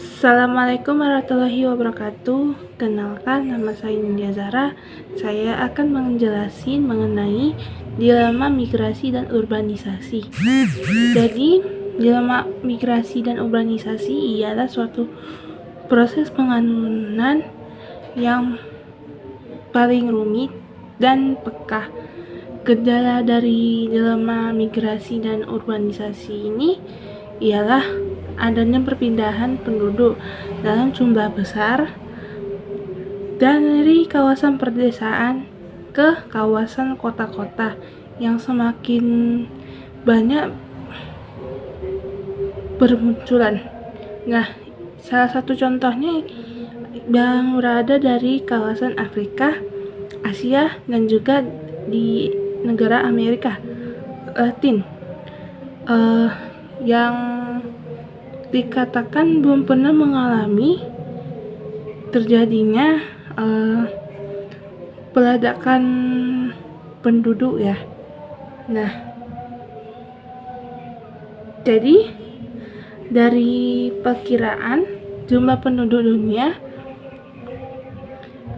Assalamualaikum warahmatullahi wabarakatuh. Kenalkan, nama saya Nindya Zara. Saya akan menjelasin mengenai dilema migrasi dan urbanisasi. Jadi, dilema migrasi dan urbanisasi ialah suatu proses penganunan yang paling rumit dan peka. Gejala dari dilema migrasi dan urbanisasi ini ialah adanya perpindahan penduduk dalam jumlah besar dari kawasan pedesaan ke kawasan kota-kota yang semakin banyak bermunculan. Nah, salah satu contohnya yang berada dari kawasan Afrika, Asia, dan juga di negara Amerika Latin, yang dikatakan belum pernah mengalami terjadinya peladakan penduduk ya. Nah, jadi dari perkiraan jumlah penduduk dunia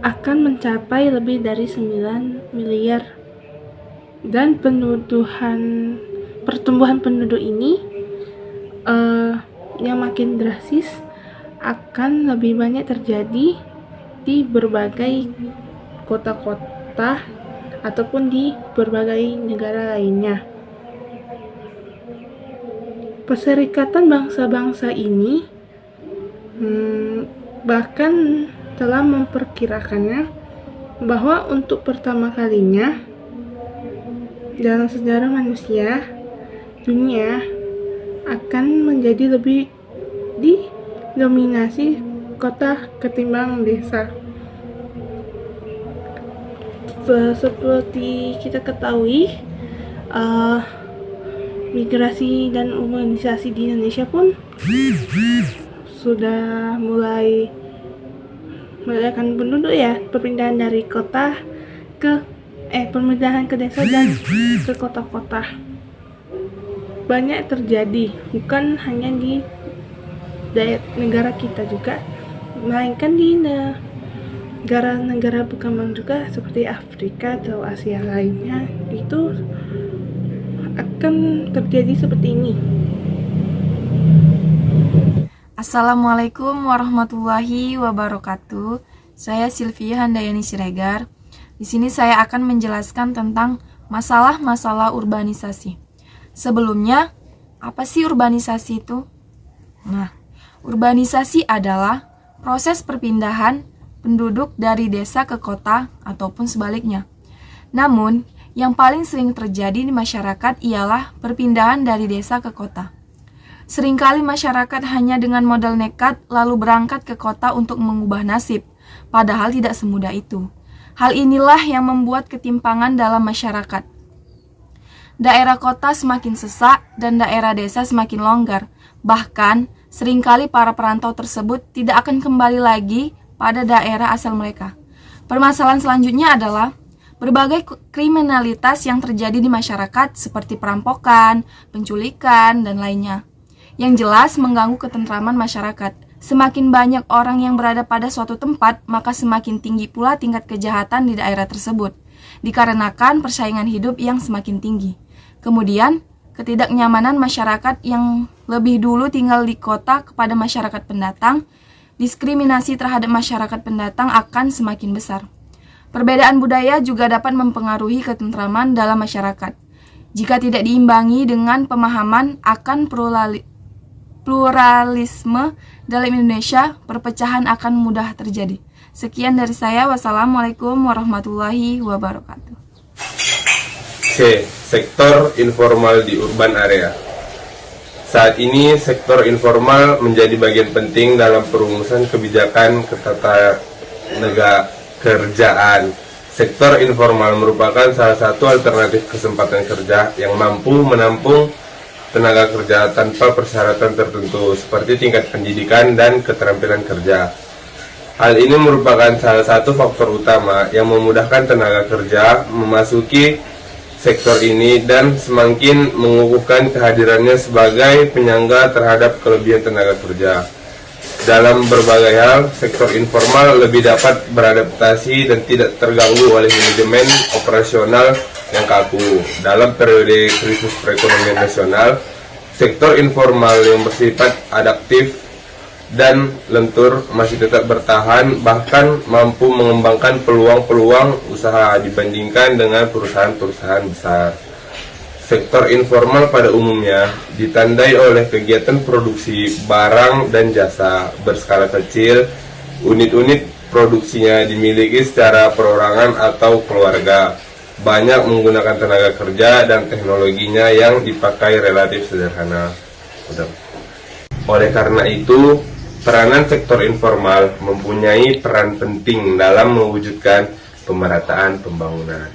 akan mencapai lebih dari 9 miliar dan pertumbuhan penduduk ini yang makin drastis akan lebih banyak terjadi di berbagai kota-kota ataupun di berbagai negara lainnya. Perserikatan bangsa-bangsa ini bahkan telah memperkirakannya bahwa untuk pertama kalinya dalam sejarah manusia, dunia akan menjadi lebih didominasi kota ketimbang desa. Seperti kita ketahui, migrasi dan urbanisasi di Indonesia pun sudah mulai merayakan penduduk ya, perpindahan dari kota perpindahan ke desa dan ke kota-kota banyak terjadi, bukan hanya di negara kita juga, melainkan di negara-negara berkembang juga seperti Afrika atau Asia lainnya. Itu akan terjadi seperti ini. Assalamualaikum warahmatullahi wabarakatuh. Saya Sylvia Handayani Siregar. Di sini saya akan menjelaskan tentang masalah-masalah urbanisasi. Sebelumnya, apa sih urbanisasi itu? Nah, urbanisasi adalah proses perpindahan penduduk dari desa ke kota ataupun sebaliknya. Namun, yang paling sering terjadi di masyarakat ialah perpindahan dari desa ke kota. Seringkali masyarakat hanya dengan modal nekat lalu berangkat ke kota untuk mengubah nasib, padahal tidak semudah itu. Hal inilah yang membuat ketimpangan dalam masyarakat. Daerah kota semakin sesak dan daerah desa semakin longgar. Bahkan, seringkali para perantau tersebut tidak akan kembali lagi pada daerah asal mereka. Permasalahan selanjutnya adalah berbagai kriminalitas yang terjadi di masyarakat seperti perampokan, penculikan, dan lainnya. Yang jelas mengganggu ketentraman masyarakat. Semakin banyak orang yang berada pada suatu tempat, maka semakin tinggi pula tingkat kejahatan di daerah tersebut, dikarenakan persaingan hidup yang semakin tinggi. Kemudian, ketidaknyamanan masyarakat yang lebih dulu tinggal di kota kepada masyarakat pendatang, diskriminasi terhadap masyarakat pendatang akan semakin besar. Perbedaan budaya juga dapat mempengaruhi ketentraman dalam masyarakat. Jika tidak diimbangi dengan pemahaman akan pluralisme dalam Indonesia, perpecahan akan mudah terjadi. Sekian dari saya. Wassalamualaikum warahmatullahi wabarakatuh. C. Sektor informal di urban area. Saat ini, sektor informal menjadi bagian penting dalam perumusan kebijakan ketatanegaraan. Sektor informal merupakan salah satu alternatif kesempatan kerja yang mampu menampung tenaga kerja tanpa persyaratan tertentu seperti tingkat pendidikan dan keterampilan kerja. Hal ini merupakan salah satu faktor utama yang memudahkan tenaga kerja memasuki sektor ini dan semakin mengukuhkan kehadirannya sebagai penyangga terhadap kelebihan tenaga kerja. Dalam berbagai hal, sektor informal lebih dapat beradaptasi dan tidak terganggu oleh manajemen operasional yang kaku. Dalam periode krisis perekonomian nasional, sektor informal yang bersifat adaptif dan lentur masih tetap bertahan, bahkan mampu mengembangkan peluang-peluang usaha dibandingkan dengan perusahaan-perusahaan besar. Sektor informal pada umumnya ditandai oleh kegiatan produksi barang dan jasa berskala kecil. Unit-unit produksinya dimiliki secara perorangan atau keluarga. Banyak menggunakan tenaga kerja dan teknologinya yang dipakai relatif sederhana. Oleh karena itu, peranan sektor informal mempunyai peran penting dalam mewujudkan pemerataan pembangunan.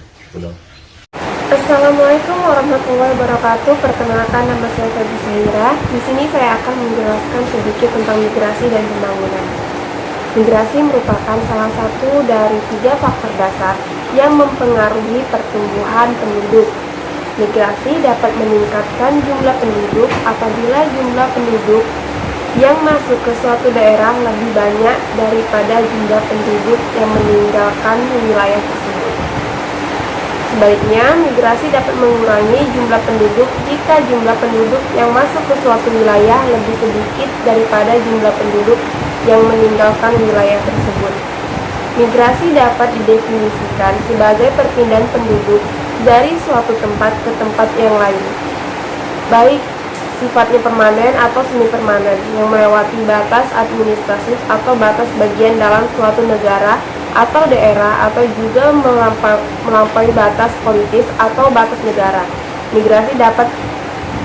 Assalamualaikum warahmatullahi wabarakatuh. Perkenalkan, nama saya Feby Zahira. Di sini saya akan menjelaskan sedikit tentang migrasi dan pembangunan. Migrasi merupakan salah satu dari 3 faktor dasar yang mempengaruhi pertumbuhan penduduk. Migrasi dapat meningkatkan jumlah penduduk apabila jumlah penduduk yang masuk ke suatu daerah lebih banyak daripada jumlah penduduk yang meninggalkan wilayah tersebut. Sebaliknya, migrasi dapat mengurangi jumlah penduduk jika jumlah penduduk yang masuk ke suatu wilayah lebih sedikit daripada jumlah penduduk yang meninggalkan wilayah tersebut. Migrasi dapat didefinisikan sebagai perpindahan penduduk dari suatu tempat ke tempat yang lain, baik sifatnya permanen atau semi permanen, yang melewati batas administratif atau batas bagian dalam suatu negara atau daerah, atau juga melampaui batas politis atau batas negara. Migrasi dapat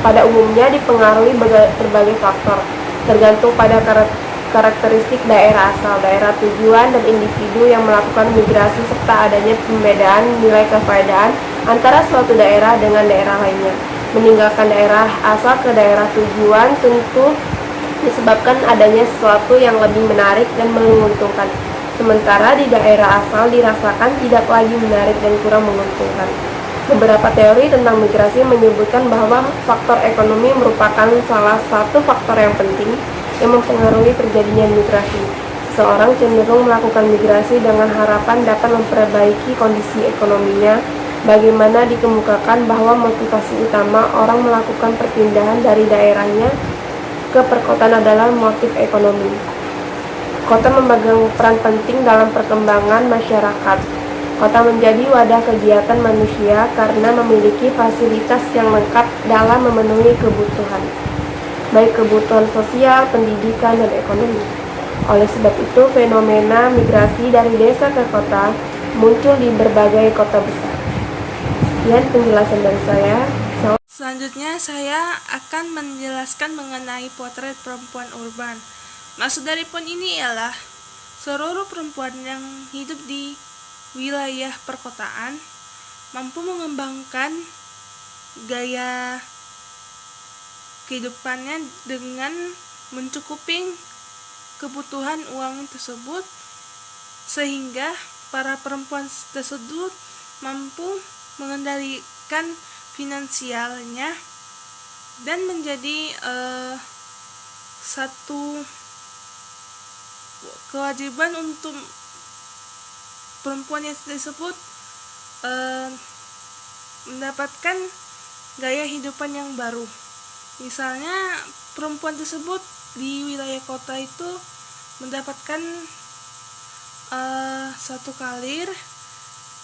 pada umumnya dipengaruhi berbagai faktor, tergantung pada karakteristik daerah asal, daerah tujuan, dan individu yang melakukan migrasi, serta adanya pembedaan nilai kefaedaan antara suatu daerah dengan daerah lainnya. Meninggalkan daerah asal ke daerah tujuan tentu disebabkan adanya sesuatu yang lebih menarik dan menguntungkan, sementara di daerah asal dirasakan tidak lagi menarik dan kurang menguntungkan. Beberapa teori tentang migrasi menyebutkan bahwa faktor ekonomi merupakan salah satu faktor yang penting yang mempengaruhi terjadinya migrasi. Seseorang cenderung melakukan migrasi dengan harapan dapat memperbaiki kondisi ekonominya. Bagaimana dikemukakan bahwa motivasi utama orang melakukan perpindahan dari daerahnya ke perkotaan adalah motif ekonomi. Kota memegang peran penting dalam perkembangan masyarakat. Kota menjadi wadah kegiatan manusia karena memiliki fasilitas yang lengkap dalam memenuhi kebutuhan, baik kebutuhan sosial, pendidikan, dan ekonomi. Oleh sebab itu, fenomena migrasi dari desa ke kota muncul di berbagai kota besar. Sekian penjelasan dari saya. Selanjutnya saya akan menjelaskan mengenai potret perempuan urban. Maksud dari poin ini ialah seluruh perempuan yang hidup di wilayah perkotaan mampu mengembangkan gaya kehidupannya dengan mencukupi kebutuhan uang tersebut, sehingga para perempuan tersebut mampu mengendalikan finansialnya dan menjadi satu kewajiban untuk perempuan yang tersebut mendapatkan gaya hidupan yang baru. Misalnya perempuan tersebut di wilayah kota itu mendapatkan satu karir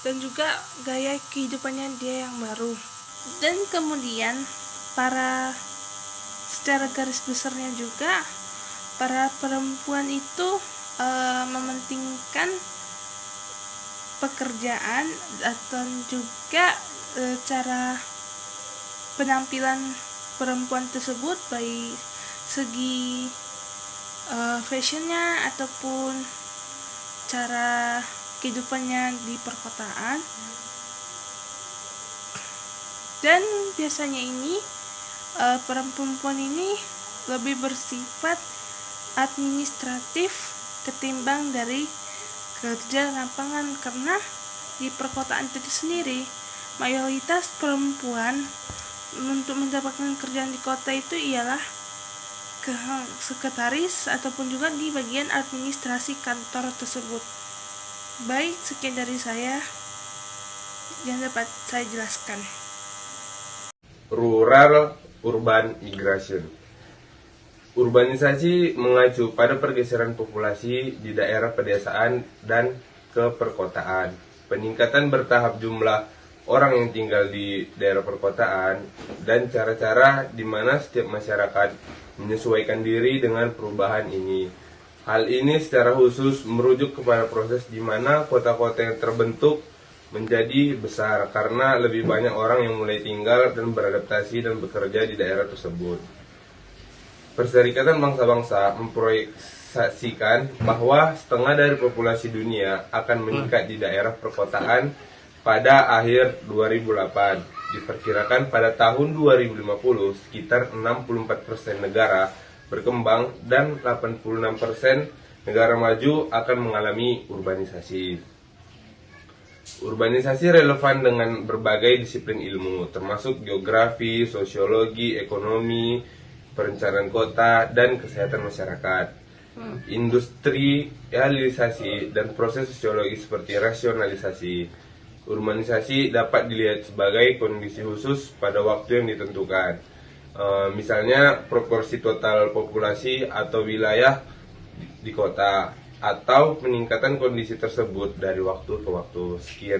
dan juga gaya kehidupannya dia yang baru. Dan kemudian secara garis besarnya juga para perempuan itu mementingkan pekerjaan atau juga cara penampilan perempuan tersebut, baik segi fashionnya ataupun cara kehidupannya di perkotaan. Dan biasanya ini perempuan ini lebih bersifat administratif ketimbang dari kerja lapangan, karena di perkotaan itu sendiri mayoritas perempuan untuk mendapatkan kerjaan di kota itu ialah sekretaris ataupun juga di bagian administrasi kantor tersebut. Baik, sekian dari saya yang dapat saya jelaskan. Rural Urban Migration. Urbanisasi mengacu pada pergeseran populasi di daerah pedesaan dan ke perkotaan. Peningkatan bertahap jumlah orang yang tinggal di daerah perkotaan dan cara-cara di mana setiap masyarakat menyesuaikan diri dengan perubahan ini. Hal ini secara khusus merujuk kepada proses di mana kota-kota yang terbentuk menjadi besar karena lebih banyak orang yang mulai tinggal dan beradaptasi dan bekerja di daerah tersebut. Perserikatan Bangsa-Bangsa memproyeksikan bahwa setengah dari populasi dunia akan meningkat di daerah perkotaan pada akhir 2008. Diperkirakan pada tahun 2050 sekitar 64% negara berkembang dan 86% negara maju akan mengalami urbanisasi. Urbanisasi relevan dengan berbagai disiplin ilmu, termasuk geografi, sosiologi, ekonomi, perencanaan kota, dan kesehatan masyarakat. Industrialisasi dan proses sosiologi seperti rasionalisasi. Urbanisasi dapat dilihat sebagai kondisi khusus pada waktu yang ditentukan. Misalnya proporsi total populasi atau wilayah di kota, atau peningkatan kondisi tersebut dari waktu ke waktu. Sekian.